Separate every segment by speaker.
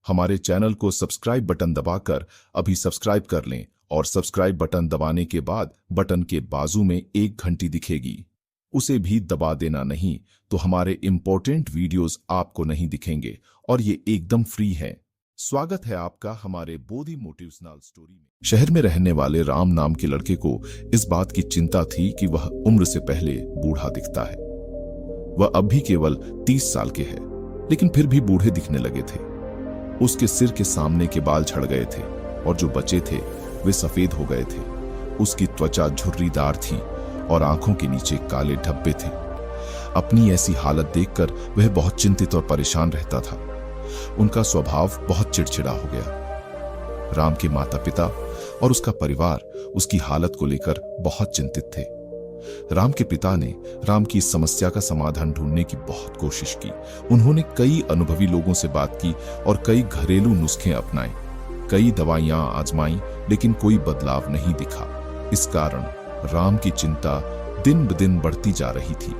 Speaker 1: हमारे चैनल को subscribe button दबाकर अभी सब्सक्राइब कर लें और सब्सक्राइब बटन दबाने के बाद बटन के बाजू में एक घंटी दिखेगी, उसे भी दबा देना नहीं तो हमारे इंपॉर्टेंट वीडियोस आपको नहीं दिखेंगे और ये एकदम फ्री है। स्वागत है आपका हमारे बोधि मोटिवेशनल स्टोरी में। शहर में रहने वाले राम नाम के लड़के को इस बात की चिंता थी कि वह उम्र से पहले बूढ़ा दिखता है। वह अब भी केवल 30 साल के है, लेकिन फिर भी बूढ़े दिखने लगे थे। उसके सिर के सामने के बाल झड़ गए थे और जो बचे थे वे सफेद हो गए थे। उसकी त्वचा झुर्रीदार थी और आंखों के नीचे काले धब्बे थे। अपनी ऐसी हालत देखकर वह बहुत चिंतित और परेशान रहता था। उनका स्वभाव बहुत चिड़चिड़ा हो गया। राम के माता पिता और उसका परिवार उसकी हालत को लेकर बहुत चिंतित थे। राम के पिता ने राम की इस समस्या का समाधान ढूंढने की बहुत कोशिश की। उन्होंने कई अनुभवी लोगों से बात की और कई घरेलू नुस्खे अपनाए, कई दवाइयां आजमाई, लेकिन कोई बदलाव नहीं दिखा। इस कारण राम की चिंता दिन ब दिन बढ़ती जा रही थी।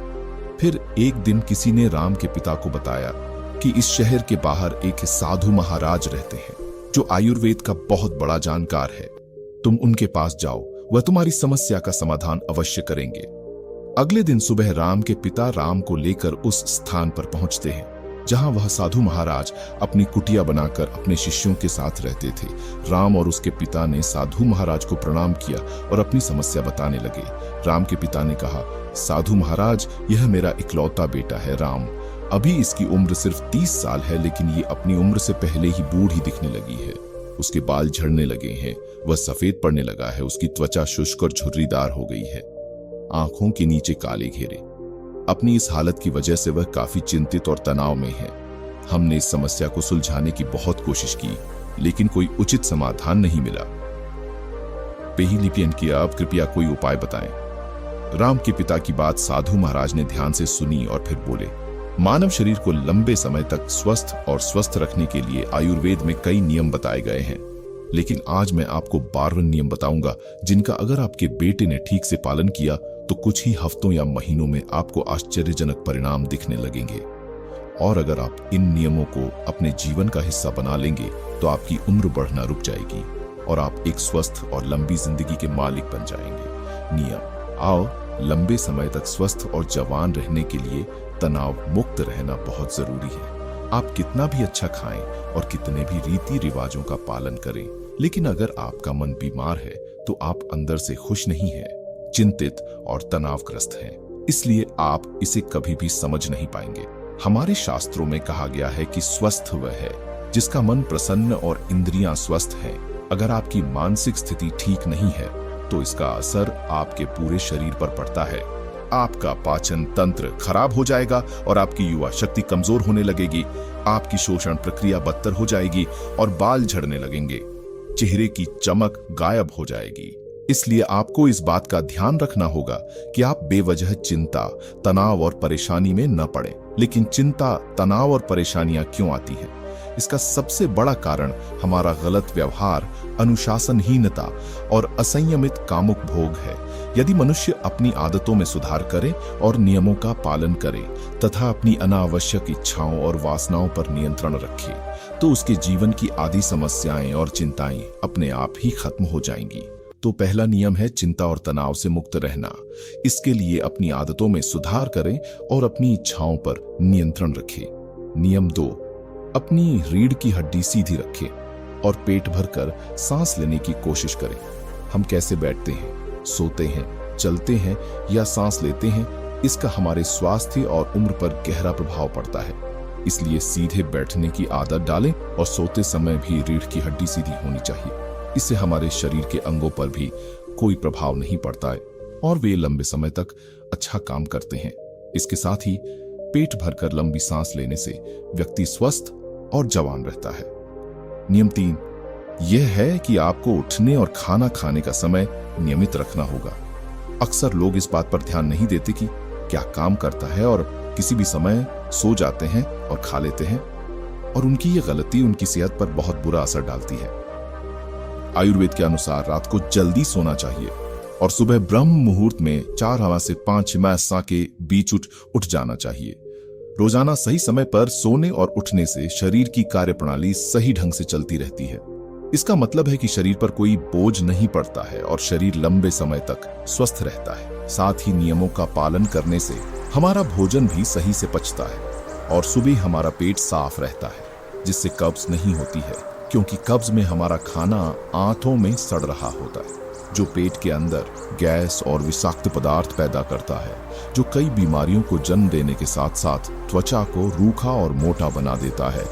Speaker 1: फिर एक दिन किसी ने राम के पिता को बताया कि इस शहर के बाहर एक साधु महाराज रहते हैं जो आयुर्वेद का बहुत बड़ा जानकार है। तुम उनके पास जाओ, वह तुम्हारी समस्या का समाधान अवश्य करेंगे। अगले दिन सुबह राम के पिता राम को लेकर उस स्थान पर पहुंचते हैं जहां वह साधु महाराज अपनी कुटिया बनाकर अपने शिष्यों के साथ रहते थे। राम और उसके पिता ने साधु महाराज को प्रणाम किया और अपनी समस्या बताने लगे। राम के पिता ने कहा, साधु महाराज, यह मेरा इकलौता बेटा है राम। अभी इसकी उम्र सिर्फ 30 साल है, लेकिन ये अपनी उम्र से पहले ही बूढ़ी दिखने लगी है। उसके बाल झड़ने लगे हैं, वह सफेद पड़ने लगा है, उसकी त्वचा शुष्क और झुर्रीदार हो गई है, आंखों के नीचे काले घेरे। अपनी इस हालत की वजह से वह काफी चिंतित और तनाव में है। हमने इस समस्या को सुलझाने की बहुत कोशिश की, लेकिन कोई उचित समाधान नहीं मिला। पेहिलिपियन किया, अब कृपया कोई उपाय बताएं। राम के पिता की बात साधु महाराज ने ध्यान से सुनी और फिर बोले, मानव शरीर को लंबे समय तक स्वस्थ रखने के लिए आयुर्वेद में कई नियम बताए गए हैं, लेकिन आज मैं आपको 12 नियम बताऊंगा जिनका अगर आपके बेटे ने ठीक से पालन किया तो कुछ ही हफ्तों या महीनों में आपको आश्चर्यजनक परिणाम दिखने लगेंगे। और अगर आप इन नियमों को अपने जीवन का हिस्सा बना लेंगे तो आपकी उम्र बढ़ना रुक जाएगी और आप एक स्वस्थ और लंबी जिंदगी के मालिक बन जाएंगे। नियम, आओ, लंबे समय तक स्वस्थ और जवान रहने के लिए तनाव मुक्त रहना बहुत जरूरी है। आप कितना भी अच्छा खाएं और कितने भी रीति रिवाजों का पालन करें, लेकिन अगर आपका मन बीमार है तो आप अंदर से खुश नहीं है, चिंतित और तनावग्रस्त हैं। इसलिए आप इसे कभी भी समझ नहीं पाएंगे। हमारे शास्त्रों में कहा गया है कि स्वस्थ वह है जिसका मन प्रसन्न और इंद्रियां स्वस्थ हैं। अगर आपकी मानसिक स्थिति ठीक नहीं है तो इसका असर आपके पूरे शरीर पर पड़ता है। आपका पाचन तंत्र खराब हो जाएगा और आपकी युवा शक्ति कमजोर होने लगेगी। आपकी शोषण प्रक्रिया बदतर हो जाएगी और बाल झड़ने लगेंगे। चेहरे की चमक गायब हो जाएगी। इसलिए आपको इस बात का ध्यान रखना होगा कि आप बेवजह चिंता, तनाव और परेशानी में न पड़ें। लेकिन चिंता, तनाव और परेशानियां क्यों आती हैं? इसका सबसे बड़ा कारण हमारा गलत व्यवहार, अनुशासनहीनता और असंयमित कामुक भोग है। यदि मनुष्य अपनी आदतों में सुधार करे और नियमों का पालन करे तथा अपनी अनावश्यक इच्छाओं और वासनाओं पर नियंत्रण रखे तो उसके जीवन की आदि समस्याएं और चिंताएं अपने आप ही खत्म हो जाएंगी। तो पहला नियम है चिंता और तनाव से मुक्त रहना। इसके लिए अपनी आदतों में सुधार करें और अपनी इच्छाओं पर नियंत्रण रखें। नियम 2, अपनी रीढ़ की हड्डी सीधी रखें और पेट भरकर सांस लेने की कोशिश करें। हम कैसे बैठते हैं, सोते हैं, चलते हैं या सांस लेते हैं, इसका हमारे स्वास्थ्य और उम्र पर गहरा प्रभाव पड़ता है। इसलिए सीधे बैठने की आदत डालें और सोते समय भी रीढ़ की हड्डी सीधी होनी चाहिए। इससे हमारे शरीर के अंगों पर भी कोई प्रभाव नहीं पड़ता है और वे लंबे समय तक अच्छा काम करते हैं। इसके साथ ही पेट भरकर लंबी सांस लेने से व्यक्ति स्वस्थ और जवान रहता है। नियम 3 यह है कि आपको उठने और खाना खाने का समय नियमित रखना होगा। अक्सर लोग इस बात पर ध्यान नहीं देते कि क्या काम करता है और किसी भी समय सो जाते हैं और खा लेते हैं, और उनकी ये गलती उनकी सेहत पर बहुत बुरा असर डालती है। आयुर्वेद के अनुसार रात को जल्दी सोना चाहिए और सुबह ब्रह्म मुहूर्त में 4 से 5 मैसा के बीच उठ जाना चाहिए। रोजाना सही समय पर सोने और उठने से शरीर की कार्यप्रणाली सही ढंग से चलती रहती है। इसका मतलब है कि शरीर पर कोई बोझ नहीं पड़ता है और शरीर लंबे समय तक स्वस्थ रहता है। साथ ही नियमों का पालन करने से हमारा भोजन भी सही से पचता है और सुबह हमारा पेट साफ रहता है, जिससे कब्ज नहीं होती है, क्योंकि कब्ज में हमारा खाना आंतों में सड़ रहा होता है, जो पेट के अंदर गैस और विषाक्त पदार्थ पैदा करता है, जो कई बीमारियों को जन्म देने के साथ साथ त्वचा को रूखा और मोटा बना देता है।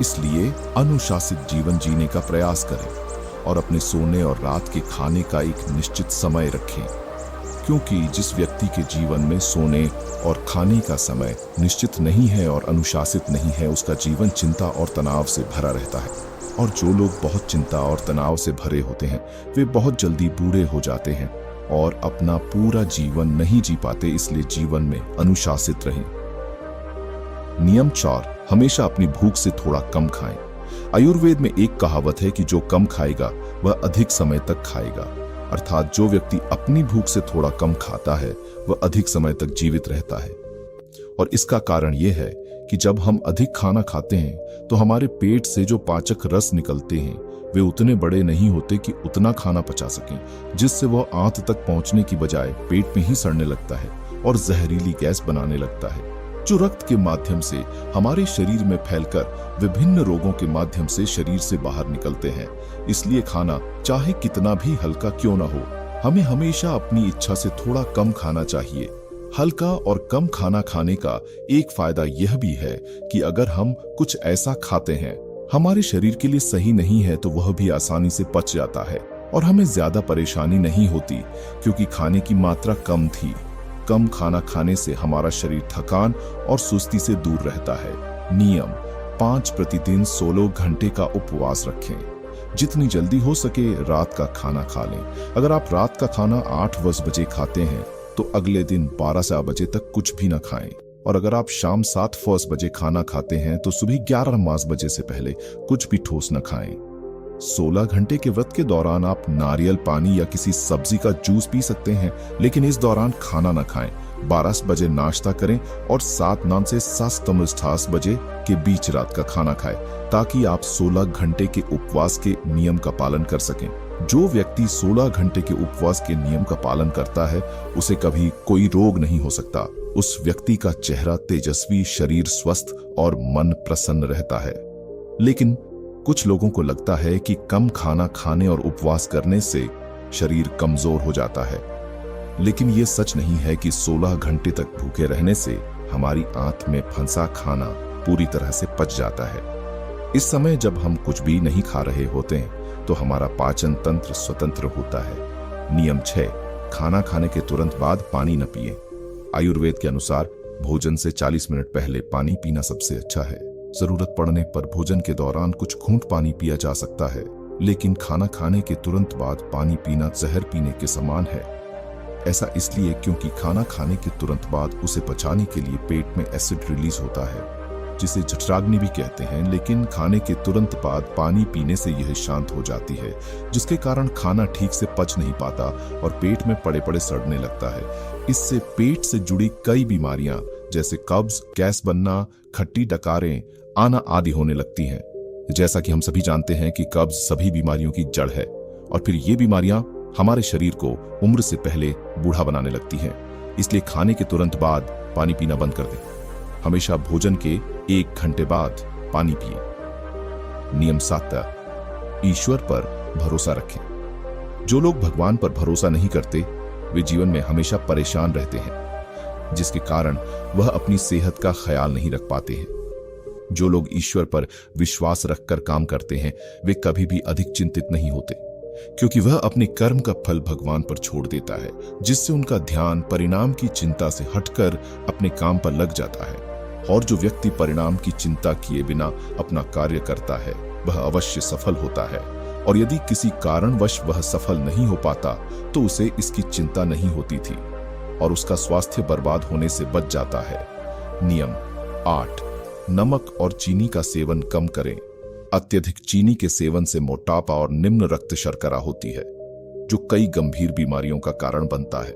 Speaker 1: इसलिए अनुशासित जीवन जीने का प्रयास करें और अपने सोने और रात के खाने का एक निश्चित समय रखें, क्योंकि जिस व्यक्ति के जीवन में सोने और खाने का समय निश्चित नहीं है और अनुशासित नहीं है, उसका जीवन चिंता और तनाव से भरा रहता है। और जो लोग बहुत चिंता और तनाव से भरे होते हैं, वे बहुत जल्दी बूढ़े हो जाते हैं और अपना पूरा जीवन नहीं जी पाते। इसलिए जीवन में अनुशासित रहें। नियम 4, हमेशा अपनी भूख से थोड़ा कम खाएं। आयुर्वेद में एक कहावत है कि जो कम खाएगा वह अधिक समय तक खाएगा, अर्थात जो व्यक्ति अपनी भूख से थोड़ा कम खाता है वह अधिक समय तक जीवित रहता है। और इसका कारण यह है कि जब हम अधिक खाना खाते हैं तो हमारे पेट से जो पाचक रस निकलते हैं वे उतने बड़े नहीं होते कि उतना खाना पचा सकें, जिससे वह आंत तक पहुंचने की बजाय पेट में ही सड़ने लगता है और जहरीली गैस बनाने लगता है, जो रक्त के माध्यम से हमारे शरीर में फैलकर विभिन्न रोगों के माध्यम से शरीर से बाहर निकलते हैं। इसलिए खाना चाहे कितना भी हल्का क्यों ना हो, हमें हमेशा अपनी इच्छा से थोड़ा कम खाना चाहिए। हल्का और कम खाना खाने का एक फायदा यह भी है कि अगर हम कुछ ऐसा खाते हैं हमारे शरीर के लिए सही नहीं है तो वह भी आसानी से पच जाता है और हमें ज्यादा परेशानी नहीं होती, क्योंकि खाने की मात्रा कम थी। कम खाना खाने से हमारा शरीर थकान और सुस्ती से दूर रहता है। नियम 5, प्रतिदिन 16 घंटे का उपवास रखें। जितनी जल्दी हो सके रात का खाना खा लें। अगर आप रात का खाना 8-10 बजे खाते हैं तो अगले दिन 12 बजे तक कुछ भी ना खाएं, और अगर आप शाम 7 बजे खाना खाते हैं तो सुबह 11 बजे से पहले कुछ भी ठोस न खाएं। 16 घंटे के व्रत के दौरान आप नारियल पानी या किसी सब्जी का जूस पी सकते हैं, लेकिन इस दौरान खाना न खाएं। 12 बजे नाश्ता करें और 7 से 7 बजे के बीच रात का खाना खाएं, ताकि आप 16 घंटे के उपवास के नियम का पालन कर सकें। जो व्यक्ति 16 घंटे के उपवास के नियम का पालन करता है उसे कभी कोई रोग नहीं हो सकता। उस व्यक्ति का चेहरा तेजस्वी, शरीर स्वस्थ और मन प्रसन्न रहता है। लेकिन कुछ लोगों को लगता है कि कम खाना खाने और उपवास करने से शरीर कमजोर हो जाता है, लेकिन यह सच नहीं है कि 16 घंटे तक भूखे रहने से हमारी आंत में फंसा खाना पूरी तरह से पच जाता है। इस समय जब हम कुछ भी नहीं खा रहे होते हैं तो हमारा पाचन तंत्र स्वतंत्र होता है। नियम 6, खाना खाने के तुरंत बाद पानी न पिएं। आयुर्वेद के अनुसार भोजन से 40 मिनट पहले पानी पीना सबसे अच्छा है। जरूरत पड़ने पर भोजन के दौरान कुछ घूंट पानी पिया जा सकता है, लेकिन खाना खाने के तुरंत बाद पानी पीना जहर पीने के समान है। ऐसा इसलिए क्योंकि खाना खाने के तुरंत बाद उसे पचाने के लिए पेट में एसिड रिलीज होता है, जिसे जठराग्नि भी कहते हैं, लेकिन खाने के तुरंत बाद पानी पीने से यह शांत हो जाती है, जिसके कारण खाना ठीक से पच नहीं पाता और पेट में पड़े पड़े सड़ने लगता है। इससे पेट से जुड़ी कई बीमारियां जैसे कब्ज, गैस बनना, खट्टी डकारें आना आदि होने लगती हैं। जैसा कि हम सभी जानते हैं कि कब्ज सभी बीमारियों की जड़ है और फिर ये बीमारियां हमारे शरीर को उम्र से पहले बूढ़ा बनाने लगती हैं। इसलिए खाने के तुरंत बाद पानी पीना बंद कर दें। हमेशा भोजन के 1 घंटे बाद पानी पिए। नियम 7, ईश्वर पर भरोसा रखें। जो लोग भगवान पर भरोसा नहीं करते वे जीवन में हमेशा परेशान रहते हैं, जिसके कारण वह अपनी सेहत का ख्याल नहीं रख पाते हैं। जो लोग ईश्वर पर विश्वास रखकर काम करते हैं वे कभी भी अधिक चिंतित नहीं होते, क्योंकि वह अपने कर्म का फल भगवान पर छोड़ देता है, जिससे उनका ध्यान परिणाम की चिंता से हटकर अपने काम पर लग जाता है। और जो व्यक्ति परिणाम की चिंता किए बिना अपना कार्य करता है वह अवश्य सफल होता है, और यदि किसी कारणवश वह सफल नहीं हो पाता तो उसे इसकी चिंता नहीं होती थी और उसका स्वास्थ्य बर्बाद होने से बच जाता है। नियम 8, नमक और चीनी का सेवन कम करें। अत्यधिक चीनी के सेवन से मोटापा और निम्न रक्त शर्करा होती है, जो कई गंभीर बीमारियों का कारण बनता है।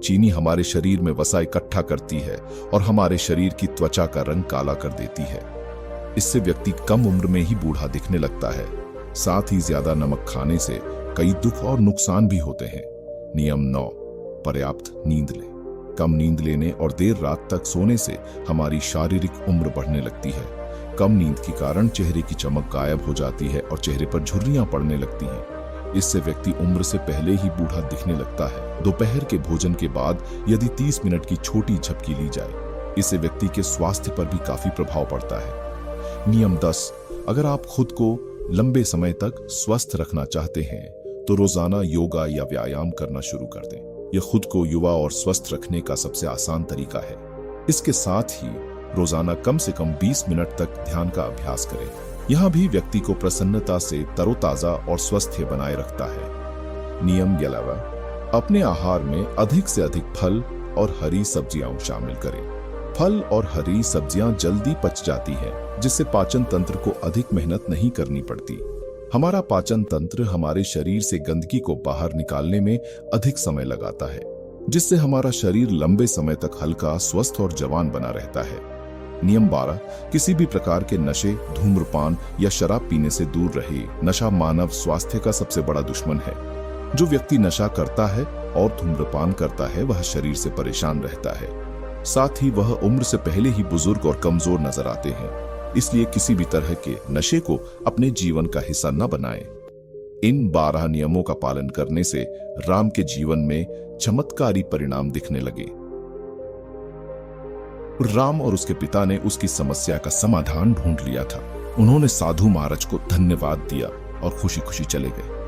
Speaker 1: चीनी हमारे शरीर में वसा इकट्ठा करती है और हमारे शरीर की त्वचा का रंग काला कर देती है। इससे व्यक्ति कम उम्र में ही बूढ़ा दिखने लगता है। साथ ही ज्यादा नमक खाने से कई दुख और नुकसान भी होते हैं। नियम 9, पर्याप्त नींद लें। कम नींद लेने और देर रात तक सोने से हमारी शारीरिक उम्र बढ़ने लगती है। कम नींद के कारण चेहरे की चमक गायब हो जाती है और चेहरे पर झुर्रियां पड़ने लगती हैं। इससे व्यक्ति उम्र से पहले ही बूढ़ा दिखने लगता है। दोपहर के भोजन के बाद यदि 30 मिनट की छोटी झपकी ली जाए, इससे व्यक्ति के स्वास्थ्य पर भी काफी प्रभाव पड़ता है। नियम 10, अगर आप खुद को लंबे समय तक स्वस्थ रखना चाहते हैं तो रोजाना योगा या व्यायाम करना शुरू कर दें। यह खुद को युवा और स्वस्थ रखने का सबसे आसान तरीका है। इसके साथ ही रोजाना कम से कम 20 मिनट तक ध्यान का अभ्यास करें। यह भी व्यक्ति को प्रसन्नता से तरोताजा और स्वस्थ बनाए रखता है। नियम 11, अपने आहार में अधिक से अधिक फल और हरी सब्जियां शामिल करें। फल और हरी सब्जियां जल्दी पच जाती हैं, जिससे पाचन तंत्र को अधिक मेहनत नहीं करनी पड़ती। हमारा पाचन तंत्र हमारे शरीर से गंदगी को बाहर निकालने में अधिक समय लगाता है, जिससे हमारा शरीर लंबे समय तक हल्का, स्वस्थ और जवान बना रहता है। नियम 12, किसी भी प्रकार के नशे, धूम्रपान या शराब पीने से दूर रहे। नशा मानव स्वास्थ्य का सबसे बड़ा दुश्मन है। जो व्यक्ति नशा करता है और धूम्रपान करता है, वह शरीर से परेशान रहता है। साथ ही वह उम्र से पहले ही बुजुर्ग और कमजोर नजर आते हैं। इसलिए किसी भी तरह के नशे को अपने जीवन का हिस्सा न बनाएं। इन 12 नियमों का पालन करने से राम के जीवन में चमत्कारी परिणाम दिखने लगे। राम और उसके पिता ने उसकी समस्या का समाधान ढूंढ लिया था। उन्होंने साधु महाराज को धन्यवाद दिया और खुशी खुशी चले गए।